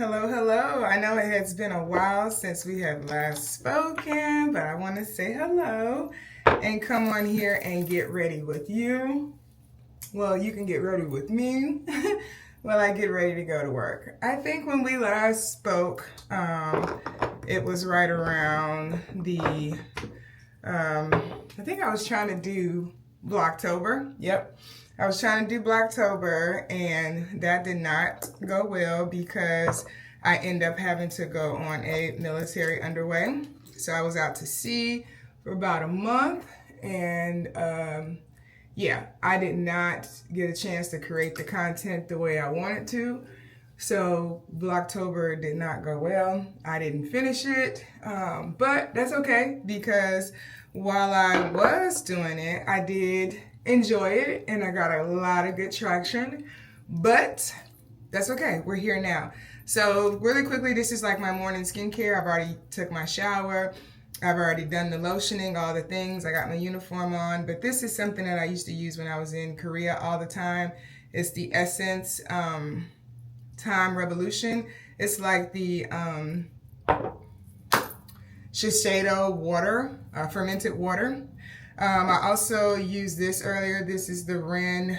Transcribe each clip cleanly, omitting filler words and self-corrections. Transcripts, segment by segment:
Hello, hello. I know it has been a while since we have last spoken, but I want to say hello and come on here and get ready with you. Well, you can get ready with me while I get ready to go to work. I think when we last spoke, it was right around I think I was trying to do Blocktober. Yep. I was trying to do Blocktober, and that did not go well because I ended up having to go on a military underway. So I was out to sea for about a month, and yeah, I did not get a chance to create the content the way I wanted to. So Blocktober did not go well. I didn't finish it, but that's okay because while I was doing it, I did enjoy it and I got a lot of good traction, but that's okay. We're here now. So really quickly, this is like my morning skincare. I've already took my shower. I've already done the lotioning, all the things. I got my uniform on, but this is something that I used to use when I was in Korea all the time. It's the Essence Time Revolution. It's like the Shiseido water, fermented water. I also used this earlier. This is the Ren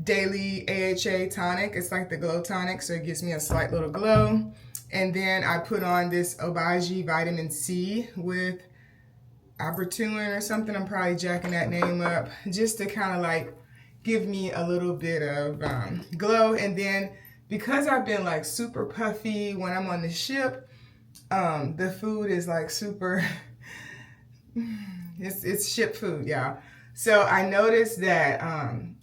Daily AHA Tonic. It's like the glow tonic, so it gives me a slight little glow. And then I put on this Obagi Vitamin C with Abertuin or something. I'm probably jacking that name up just to kind of like give me a little bit of glow. And then because I've been like super puffy when I'm on the ship, the food is like super, it's ship food, y'all. So I noticed that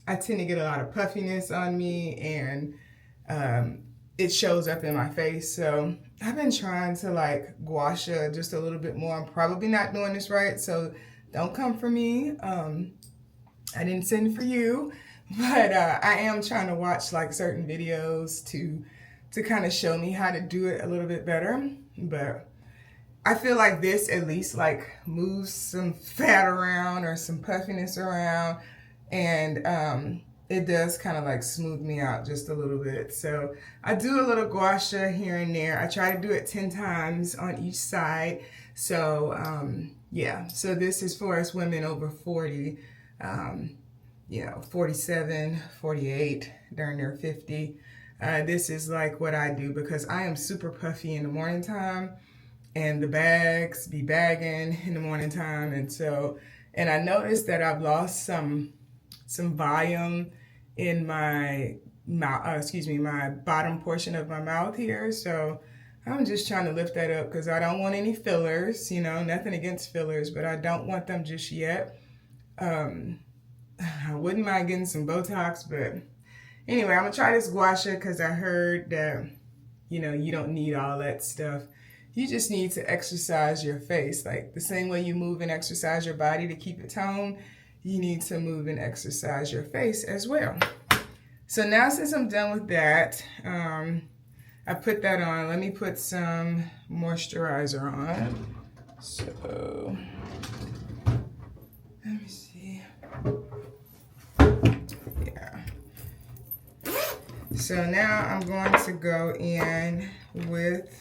I tend to get a lot of puffiness on me, and it shows up in my face. So I've been trying to like gua sha just a little bit more. I'm probably not doing this right, so don't come for me. I didn't send for you, but I am trying to watch like certain videos to kind of show me how to do it a little bit better. But I feel like this at least like moves some fat around or some puffiness around, and it does kind of like smooth me out just a little bit. So I do a little gua sha here and there. I try to do it 10 times on each side. So yeah, so this is for us women over 40, 47, 48, darn near 50. This is like what I do because I am super puffy in the morning time, and the bags be bagging in the morning time. And I noticed that I've lost some volume in my mouth, my bottom portion of my mouth here. So I'm just trying to lift that up because I don't want any fillers, nothing against fillers, but I don't want them just yet. I wouldn't mind getting some Botox, but anyway, I'm gonna try this gua sha because I heard that, you don't need all that stuff. You just need to exercise your face. Like the same way you move and exercise your body to keep it toned, you need to move and exercise your face as well. So now since I'm done with that, I put that on. Let me put some moisturizer on. So, let me see. Yeah. So now I'm going to go in with,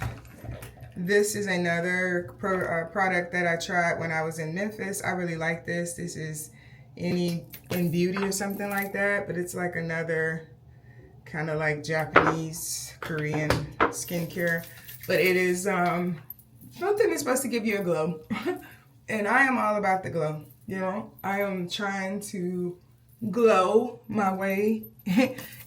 this is another product that I tried when I was in Memphis. I really like this. This is in Beauty or something like that, but it's like another kind of like Japanese, Korean skincare. But it is something that's supposed to give you a glow. And I am all about the glow. I am trying to glow my way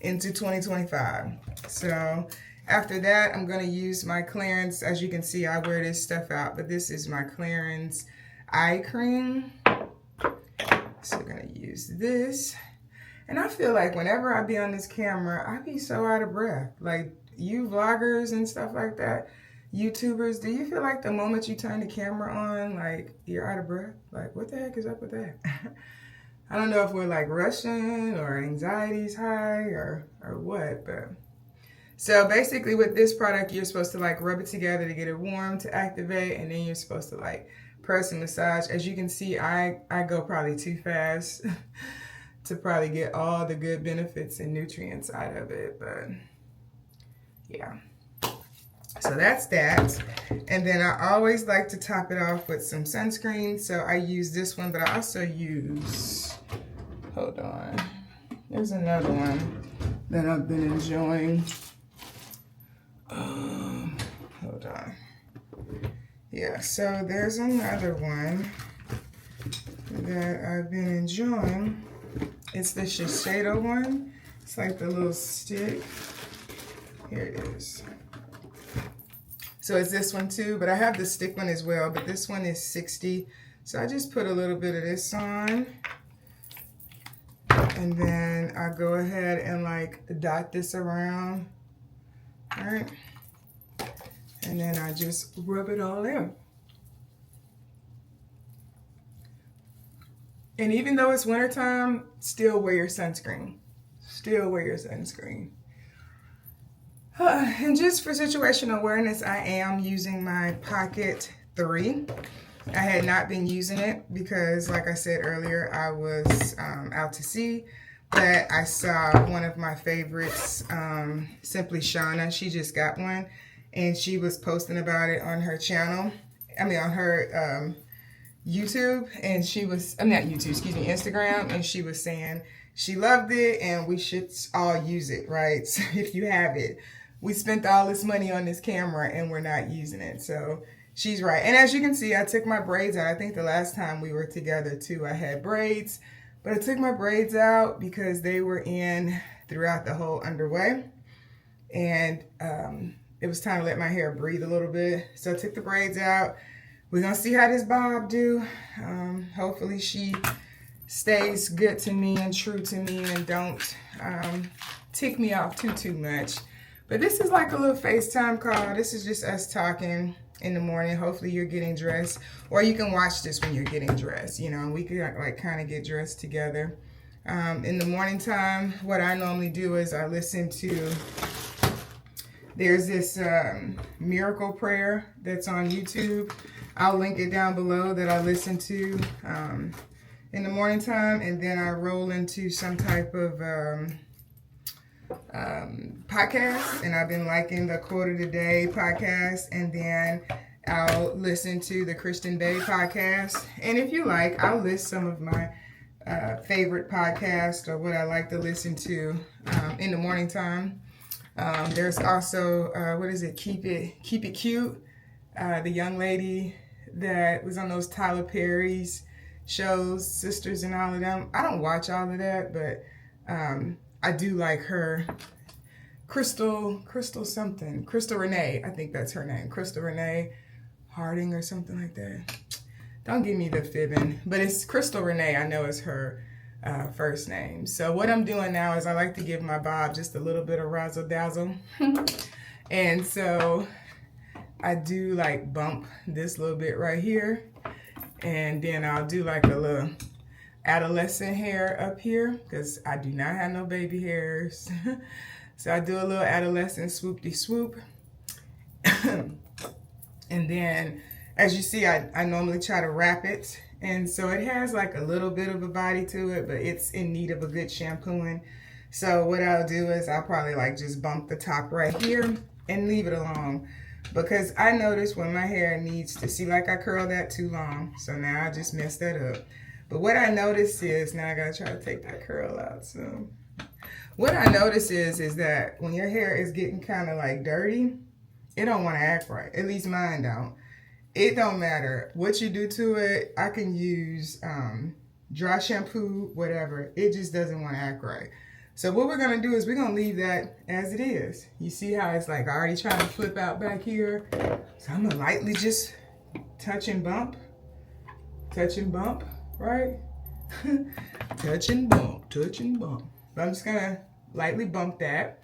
into 2025. So after that, I'm going to use my Clarins. As you can see, I wear this stuff out, but this is my Clarins eye cream. So I'm going to use this. And I feel like whenever I be on this camera, I be so out of breath. Like you vloggers and stuff like that, YouTubers, do you feel like the moment you turn the camera on, like you're out of breath? Like what the heck is up with that? I don't know if we're like rushing or anxiety's high or what, but so basically with this product, you're supposed to like rub it together to get it warm, to activate, and then you're supposed to like press and massage. As you can see, I go probably too fast to probably get all the good benefits and nutrients out of it, but Yeah. So that's that. And then I always like to top it off with some sunscreen. So I use this one, but I also use, hold on. There's another one that I've been enjoying. Hold on. Yeah, so there's another one that I've been enjoying. It's the Shiseido one. It's like the little stick. Here it is. So it's this one too, but I have the stick one as well, but this one is 60. So I just put a little bit of this on. And then I go ahead and like dot this around. All right. And then I just rub it all in. And even though it's wintertime, still wear your sunscreen. Still wear your sunscreen. And just for situational awareness, I am using my Pocket 3. I had not been using it because, like I said earlier, I was out to sea. But I saw one of my favorites, Simply Shauna. She just got one. And she was posting about it on her channel. I mean, on her YouTube. And she was, I'm not YouTube, excuse me, Instagram. And she was saying she loved it and we should all use it, right? So if you have it. We spent all this money on this camera and we're not using it. So she's right. And as you can see, I took my braids out. I think the last time we were together too, I had braids. But I took my braids out because they were in throughout the whole underway. And it was time to let my hair breathe a little bit. So I took the braids out. We're going to see how this bob do. Hopefully she stays good to me and true to me and don't tick me off too much. But this is like a little FaceTime call. This is just us talking in the morning. Hopefully you're getting dressed. Or you can watch this when you're getting dressed. You know, we can like kind of get dressed together. In the morning time, what I normally do is I listen to, there's this miracle prayer that's on YouTube. I'll link it down below that I listen to in the morning time. And then I roll into some type of podcast, and I've been liking the Quote of the Day podcast, and then I'll listen to the Christian Bay podcast. And if you like, I'll list some of my favorite podcasts or what I like to listen to in the morning time. There's also what is it? Keep It Cute. The young lady that was on those Tyler Perry's shows, Sisters and all of them. I don't watch all of that, but I do like her. Crystal Renee, I think that's her name. Crystal Renee Harding or something like that. Don't give me the fibbing, but it's Crystal Renee. I know is her first name. So what I'm doing now is I like to give my bob just a little bit of razzle dazzle. And so I do like bump this little bit right here. And then I'll do like a little adolescent hair up here because I do not have no baby hairs. So I do a little adolescent swoop-de-swoop. And then, as you see, I normally try to wrap it. And so it has like a little bit of a body to it, but it's in need of a good shampooing. So what I'll do is I'll probably like just bump the top right here and leave it alone. Because I notice when my hair needs to, see like I curled that too long. So now I just messed that up. But what I notice is, now I gotta try to take that curl out soon. What I notice is that when your hair is getting kind of like dirty, it don't want to act right. At least mine don't. It don't matter what you do to it. I can use dry shampoo, whatever. It just doesn't want to act right. So what we're going to do is we're going to leave that as it is. You see how it's like already trying to flip out back here? So I'm going to lightly just touch and bump, right? touch and bump. But I'm just going to lightly bump that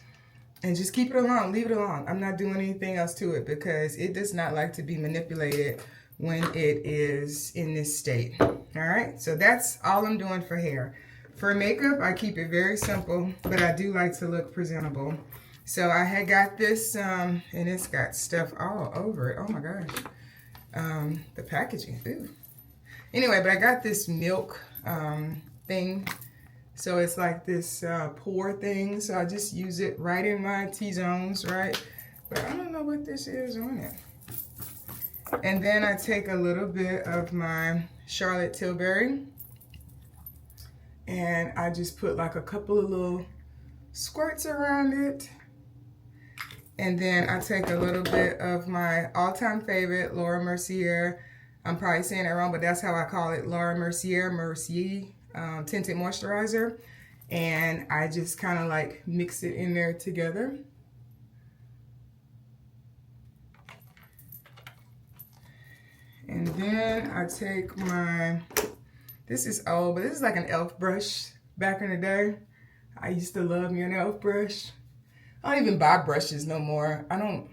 and just keep it alone. Leave it alone. I'm not doing anything else to it because it does not like to be manipulated when it is in this state. All right, so that's all I'm doing for hair. For makeup, I keep it very simple, but I do like to look presentable. So I had got this, and it's got stuff all over it. Oh my gosh. The packaging, ooh. Anyway, but I got this milk thing. So it's like this pour thing. So I just use it right in my T-zones, right? but I don't know what this is on it. And then I take a little bit of my Charlotte Tilbury and I just put like a couple of little squirts around it. And then I take a little bit of my all-time favorite, Laura Mercier. I'm probably saying it wrong, but that's how I call it, Laura Mercier Tinted Moisturizer. And I just kind of like mix it in there together. And then I take my, this is old, but this is like an e.l.f. brush back in the day. I used to love me an e.l.f. brush. I don't even buy brushes no more. I don't,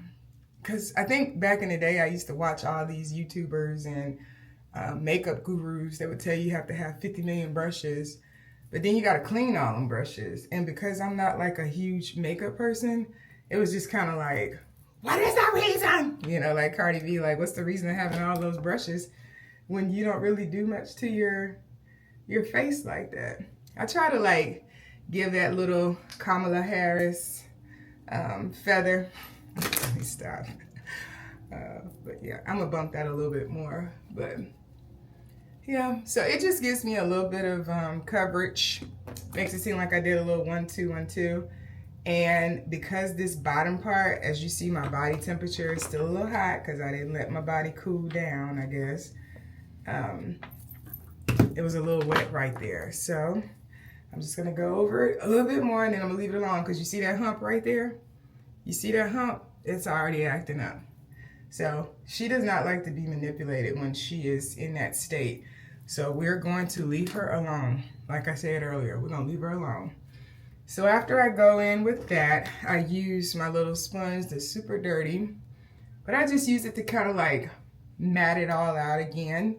because I think back in the day I used to watch all these YouTubers and makeup gurus that would tell you have to have 50 million brushes, but then you got to clean all them brushes. And because I'm not like a huge makeup person, it was just kind of like, what is the reason? You know, like Cardi B, like, what's the reason of having all those brushes when you don't really do much to your face like that? I try to like give that little Kamala Harris feather. Let me stop. But yeah, I'm gonna bump that a little bit more. But yeah, so it just gives me a little bit of coverage. Makes it seem like I did a little 1-2, 1-2. And because this bottom part, as you see, my body temperature is still a little hot because I didn't let my body cool down, I guess. It was a little wet right there. So I'm just gonna go over it a little bit more and then I'm gonna leave it alone because you see that hump right there? You see that hump? It's already acting up. So she does not like to be manipulated when she is in that state. So we're going to leave her alone. Like I said earlier, we're gonna leave her alone. So after I go in with that, I use my little sponge that's super dirty, but I just use it to kind of like mat it all out again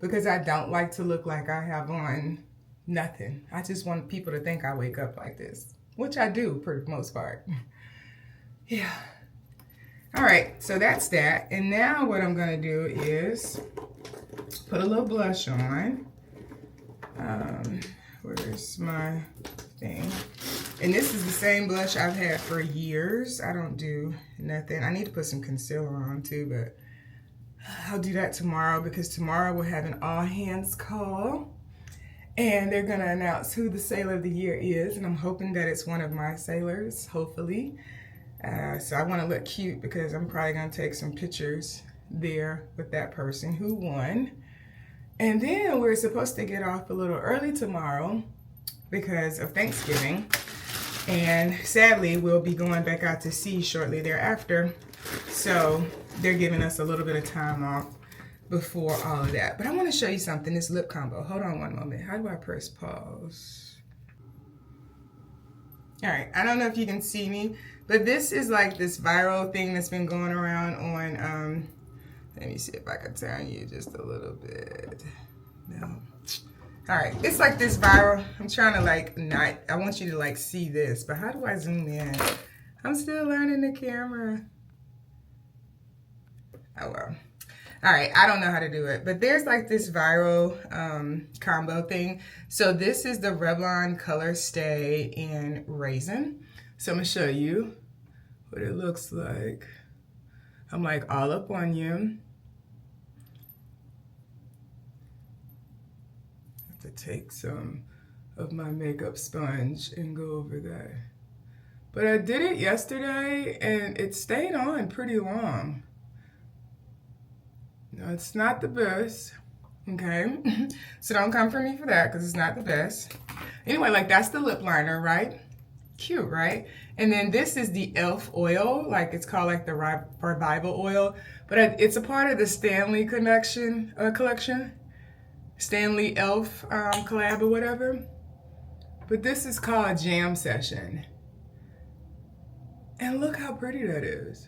because I don't like to look like I have on nothing. I just want people to think I wake up like this, which I do for the most part. Yeah. All right, so that's that. And now what I'm gonna do is put a little blush on. Where's my thing? And this is the same blush I've had for years. I don't do nothing. I need to put some concealer on too, but I'll do that tomorrow because tomorrow we're having all hands call. And they're gonna announce who the Sailor of the Year is. And I'm hoping that it's one of my sailors, hopefully. So I wanna look cute because I'm probably gonna take some pictures there with that person who won. And then we're supposed to get off a little early tomorrow because of Thanksgiving. And sadly, we'll be going back out to sea shortly thereafter. So they're giving us a little bit of time off before all of that. But I want to show you something, this lip combo. Hold on one moment. How do I press pause? All right, I don't know if you can see me, but this is like this viral thing that's been going around on, let me see if I can turn you just a little bit. No. All right, it's like this viral. I'm trying to like not, I want you to like see this, but how do I zoom in? I'm still learning the camera. Oh well. All right, I don't know how to do it, but there's like this viral combo thing. So this is the Revlon Color Stay in Raisin. So I'm gonna show you what it looks like. I'm like all up on you. To take some of my makeup sponge and go over that. But I did it yesterday and it stayed on pretty long. No, it's not the best, okay? So don't come for me for that because it's not the best. Anyway, like that's the lip liner, right? Cute, right? And then this is the e.l.f. oil, like it's called like the Revival oil, but it's a part of the Stanley collection. Stanley e.l.f. collab or whatever. But this is called Jam Session. And look how pretty that is.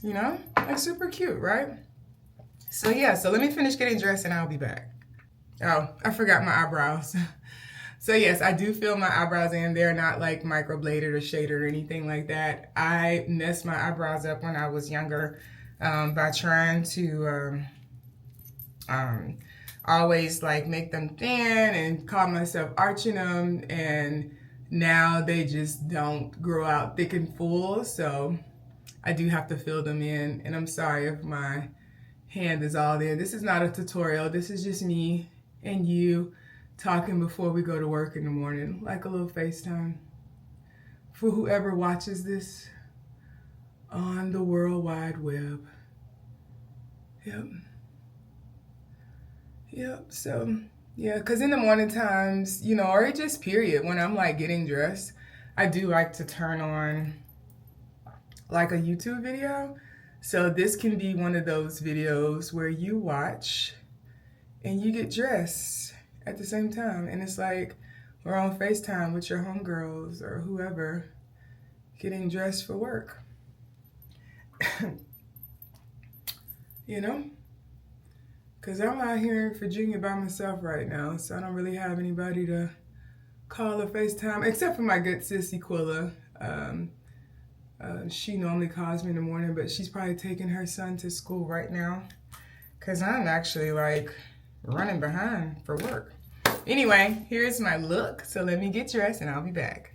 You know, like super cute, right? So yeah, so let me finish getting dressed and I'll be back. Oh, I forgot my eyebrows. So yes, I do fill my eyebrows in. They're not like microbladed or shaded or anything like that. I messed my eyebrows up when I was younger by trying to always like make them thin and call myself arching them, and now they just don't grow out thick and full, so I do have to fill them in. And I'm sorry if my hand is all there. This is not a tutorial. This is just me and you talking before we go to work in the morning, like a little FaceTime. For whoever watches this on the World Wide Web. Yep, so yeah, because in the morning times, you know, or just period, when I'm like getting dressed, I do like to turn on like a YouTube video. So this can be one of those videos where you watch and you get dressed at the same time. And it's like we're on FaceTime with your homegirls or whoever getting dressed for work. You know? Because I'm out here in Virginia by myself right now, so I don't really have anybody to call or FaceTime, except for my good sissy Quilla. She normally calls me in the morning, but she's probably taking her son to school right now, because I'm actually like running behind for work. Anyway, here's my look, so let me get dressed and I'll be back.